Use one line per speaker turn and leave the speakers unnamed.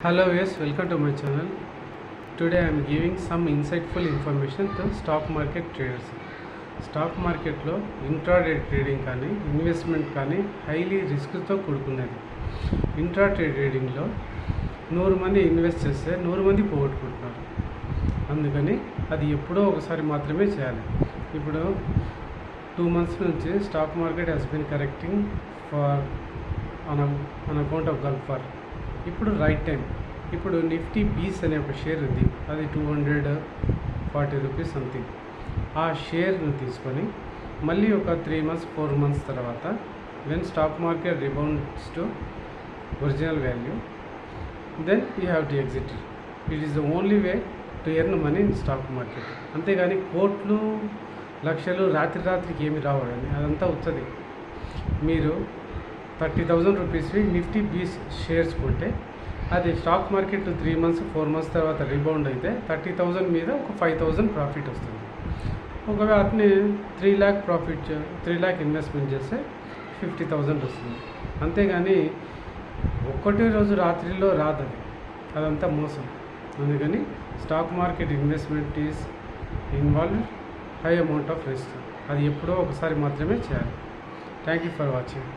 Hello viewers, welcome to my channel. Today I am giving some insightful information to stock market traders. Stock మార్కెట్లో intraday trading కానీ investment కానీ highly రిస్క్తో కూడుకున్నది. Intraday ట్రేడింగ్లో 100 మంది invest చేస్తే 100 మంది పోగొట్టుకుంటున్నారు. అందుకని అది ఎప్పుడో ఒకసారి మాత్రమే చేయాలి. ఇప్పుడు 2 months నుంచి stock market has been correcting for on account of Gulf war. ఇప్పుడు రైట్ టైం. ఇప్పుడు నిఫ్టీ బీస్ అనే ఒక షేర్ ఉంది, అది 240 రూపీస్ సంథింగ్. ఆ షేర్ను తీసుకొని మళ్ళీ ఒక 3 months 4 months తర్వాత when stock market rebounds to original value, then you have to exit. It is the only way to earn money in stock market. అంతేగాని కోట్లు లక్షలు రాత్రికి ఏమి రావాలని అదంతా వచ్చేది. మీరు 30,000 రూపీస్వి నిఫ్టీ బీస్ షేర్స్ కొంటే అది స్టాక్ మార్కెట్ 3 months 4 months తర్వాత రీబౌండ్ అయితే 30,000 మీద ఒక 5,000 ప్రాఫిట్ వస్తుంది. ఒకవేళ అతని 3 lakh ప్రాఫిట్ 3 lakh ఇన్వెస్ట్మెంట్ చేస్తే 50,000 వస్తుంది. అంతేగాని ఒక్కటే రోజు రాత్రిలో రాదు, అదంతా మోసం. అందుకని stock market investment is involve high amount of risk. అది ఎప్పుడో ఒకసారి మాత్రమే చేయాలి. Thank you for watching.